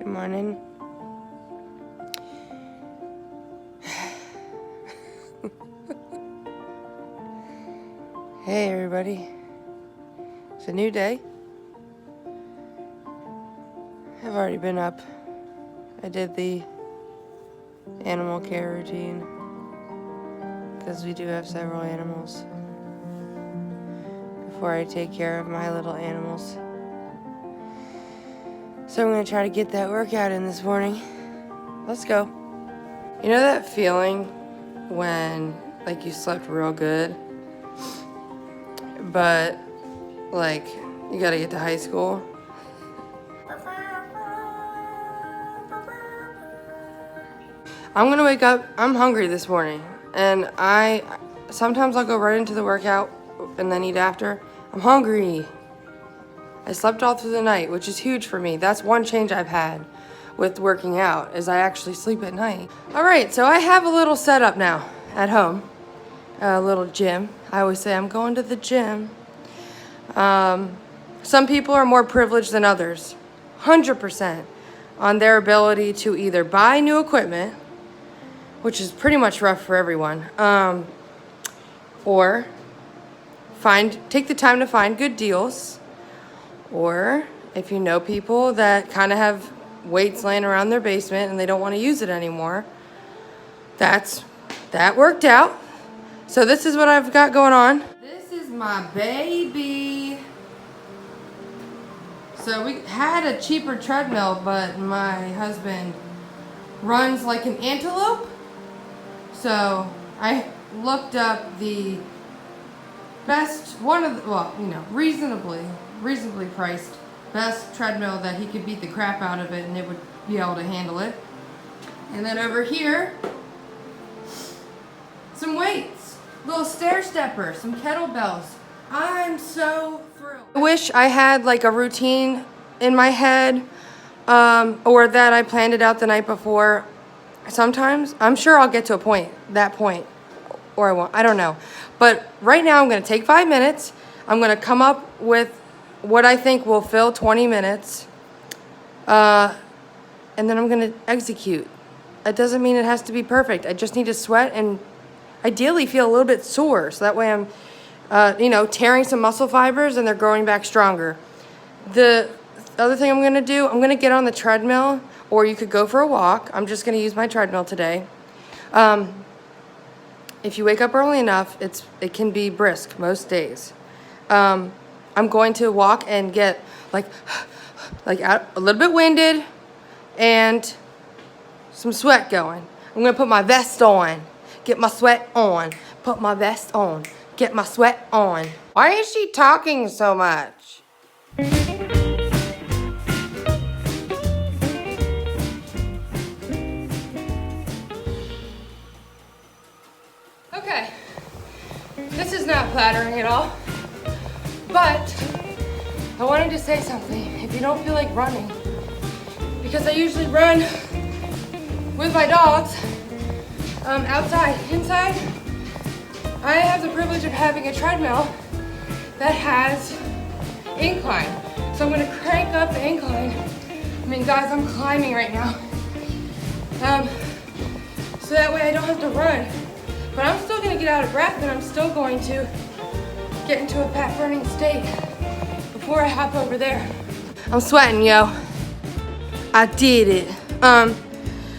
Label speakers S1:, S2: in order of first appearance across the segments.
S1: Good morning. Hey everybody. It's a new day. I've already been up. I did the animal care routine because we do have several animals before I take care of my little animals. So I'm going to try to get that workout in this morning. Let's go. You know that feeling when like you slept real good, but like you got to get to high school? I'm going to wake up, I'm hungry this morning, and sometimes I'll go right into the workout and then eat after. I'm hungry. I slept all through the night, which is huge for me. That's one change I've had with working out, is I actually sleep at night. All right, so I have a little setup now at home, a little gym. I always say I'm going to the gym. Some people are more privileged than others, 100%, on their ability to either buy new equipment, which is pretty much rough for everyone, or take the time to find good deals. Or if you know people that kind of have weights laying around their basement and they don't want to use it anymore, that worked out. So this is what I've got going on. This is my baby. So we had a cheaper treadmill, but my husband runs like an antelope. So I looked up the best, reasonably priced best treadmill that he could beat the crap out of it and it would be able to handle it. And then over here, some weights, little stair steppers, some kettlebells. I'm so thrilled. I wish I had like a routine in my head, or that I planned it out the night before. Sometimes I'm sure I'll get to that point, or I won't, I don't know. But right now I'm gonna take 5 minutes. I'm gonna come up with what I think will fill 20 minutes, and then I'm gonna execute. It doesn't mean it has to be perfect. I just need to sweat and ideally feel a little bit sore, so that way I'm, tearing some muscle fibers and they're growing back stronger. The other thing I'm gonna do, I'm gonna get on the treadmill, or you could go for a walk. I'm just gonna use my treadmill today. If you wake up early enough, it can be brisk most days. I'm going to walk and get like out a little bit winded and some sweat going. I'm gonna put my vest on, get my sweat on, put my vest on, get my sweat on. Why is she talking so much? Okay, this is not flattering at all. But I wanted to say something. If you don't feel like running, because I usually run with my dogs outside. Inside, I have the privilege of having a treadmill that has incline. So I'm gonna crank up the incline. I mean, guys, I'm climbing right now. So that way I don't have to run. But I'm still gonna get out of breath, and I'm still going to get into a fat burning state before I hop over there. I'm sweating, yo. I did it.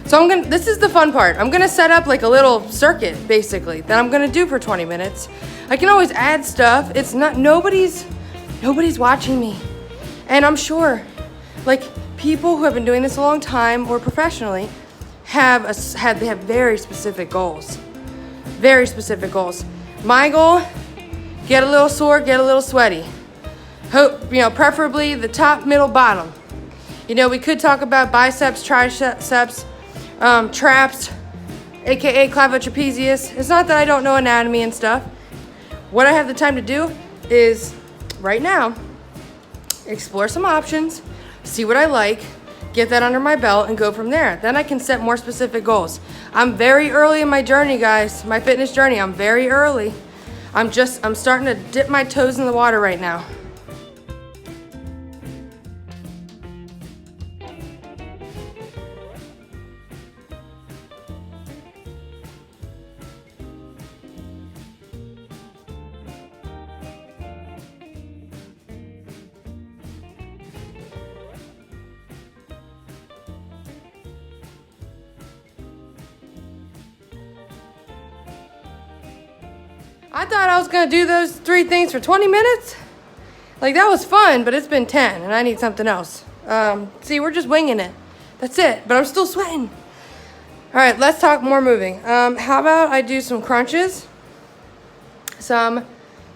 S1: So this is the fun part. I'm gonna set up like a little circuit, basically, that I'm gonna do for 20 minutes. I can always add stuff. It's not, nobody's watching me. And I'm sure, like, people who have been doing this a long time or professionally they have very specific goals. Very specific goals. My goal, get a little sore, get a little sweaty. Hope, preferably the top, middle, bottom. We could talk about biceps, triceps, traps, aka clavotrapezius. It's not that I don't know anatomy and stuff. What I have the time to do is, right now, explore some options, see what I like, get that under my belt, and go from there. Then I can set more specific goals. I'm very early in my journey, guys, my fitness journey. I'm very early. I'm starting to dip my toes in the water right now. I thought I was gonna do those 3 things for 20 minutes. Like, that was fun, but it's been 10 and I need something else. See, we're just winging it. That's it, but I'm still sweating. All right, let's talk more moving. How about I do some crunches, some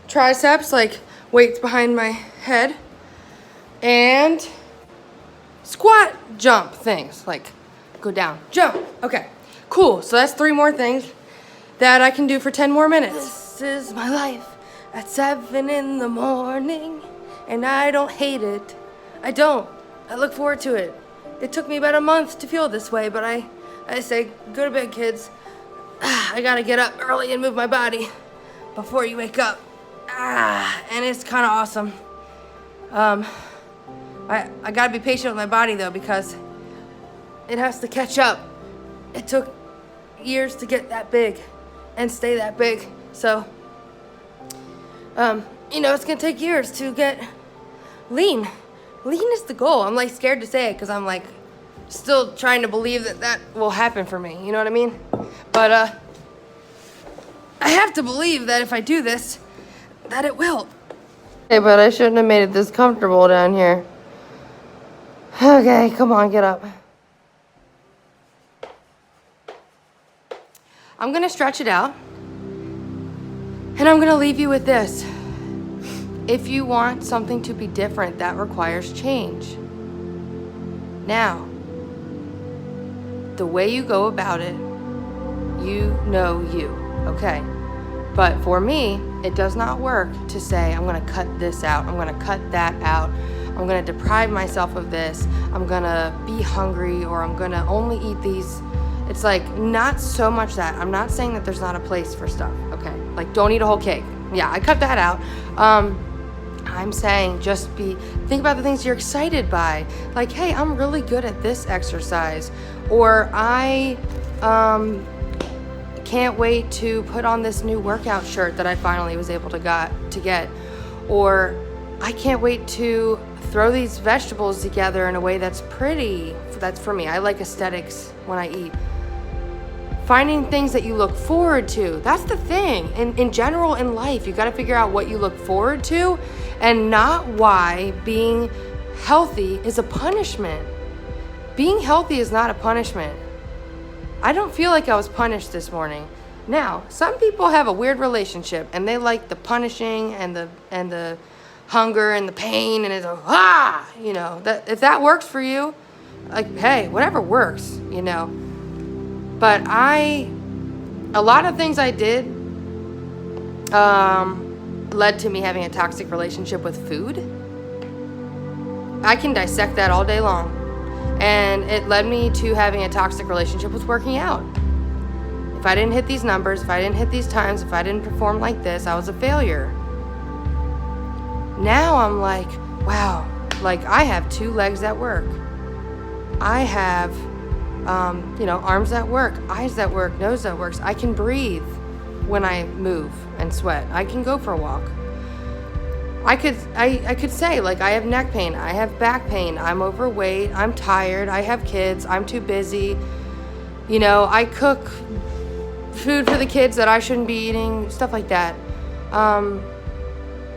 S1: triceps, like weights behind my head, and squat jump things, like go down, jump. Okay, cool. So that's 3 more things that I can do for 10 more minutes. This is my life at 7 in the morning, and I don't hate it. I don't. I look forward to it. It took me about a month to feel this way, but I say, go to bed, kids. I gotta get up early and move my body before you wake up. And it's kind of awesome. I gotta be patient with my body though, because it has to catch up. It took years to get that big and stay that big. So, it's gonna take years to get lean. Lean is the goal. I'm like scared to say it because I'm like still trying to believe that will happen for me. You know what I mean? But I have to believe that if I do this, that it will. Okay, but I shouldn't have made it this comfortable down here. Okay, come on, get up. I'm gonna stretch it out, and I'm gonna leave you with this. If you want something to be different, that requires change. Now, the way you go about it, you know you, okay? But for me, it does not work to say, I'm gonna cut this out, I'm gonna cut that out, I'm gonna deprive myself of this, I'm gonna be hungry, or I'm gonna only eat these. It's like, not so much that. I'm not saying that there's not a place for stuff, okay? Like, don't eat a whole cake. Yeah, I cut that out. I'm saying think about the things you're excited by. Like, hey, I'm really good at this exercise. Or I can't wait to put on this new workout shirt that I finally was able to get. Or I can't wait to throw these vegetables together in a way that's pretty. That's for me. I like aesthetics when I eat. Finding things that you look forward to. That's the thing. In general, in life, you got to figure out what you look forward to and not why being healthy is a punishment. Being healthy is not a punishment. I don't feel like I was punished this morning. Now, some people have a weird relationship and they like the punishing and the hunger and the pain, and it's that if that works for you, like, hey, whatever works, But a lot of things I did led to me having a toxic relationship with food. I can dissect that all day long. And it led me to having a toxic relationship with working out. If I didn't hit these numbers, if I didn't hit these times, if I didn't perform like this, I was a failure. Now I'm like, wow, like I have 2 legs that work. I have arms that work, eyes that work, nose that works. I can breathe when I move and sweat. I can go for a walk. I could say, like, I have neck pain, I have back pain, I'm overweight, I'm tired, I have kids, I'm too busy. I cook food for the kids that I shouldn't be eating, stuff like that.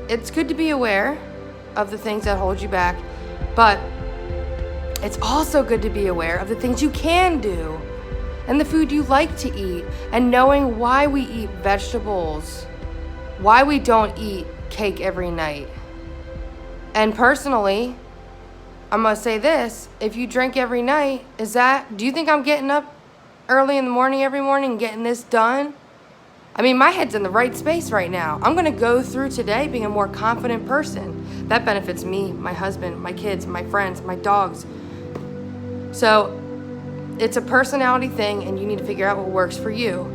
S1: It's good to be aware of the things that hold you back, but it's also good to be aware of the things you can do and the food you like to eat, and knowing why we eat vegetables, why we don't eat cake every night. And personally, I'm gonna say this, if you drink every night, do you think I'm getting up early in the morning every morning and getting this done? I mean, my head's in the right space right now. I'm gonna go through today being a more confident person. That benefits me, my husband, my kids, my friends, my dogs. So it's a personality thing, and you need to figure out what works for you.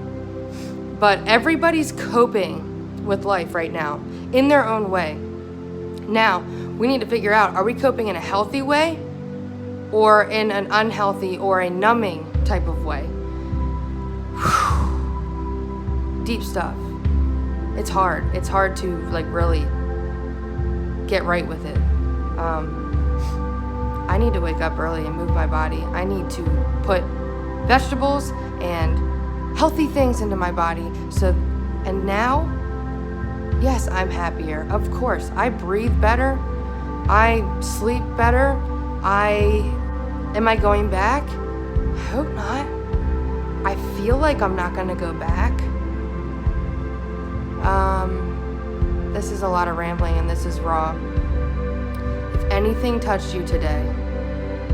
S1: But everybody's coping with life right now in their own way. Now, we need to figure out, are we coping in a healthy way or in an unhealthy or a numbing type of way? Deep stuff. It's hard. It's hard to really get right with it. I need to wake up early and move my body. I need to put vegetables and healthy things into my body. And now Yes, I'm happier. Of course. I breathe better. I sleep better. Am I going back? I hope not. I feel like I'm not gonna go back. This is a lot of rambling and this is raw. If anything touched you today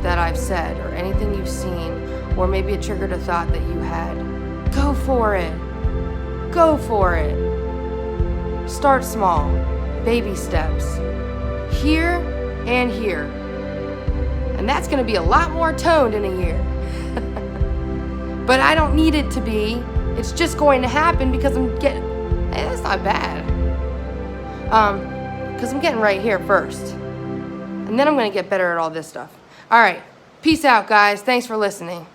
S1: that I've said, or anything you've seen, or maybe it triggered a thought that you had, go for it. Go for it. Start small. Baby steps. Here and here. And that's gonna be a lot more toned in a year. But I don't need it to be. It's just going to happen because I'm getting, that's not bad. Because I'm getting right here first. And then I'm going to get better at all this stuff. All right. Peace out, guys. Thanks for listening.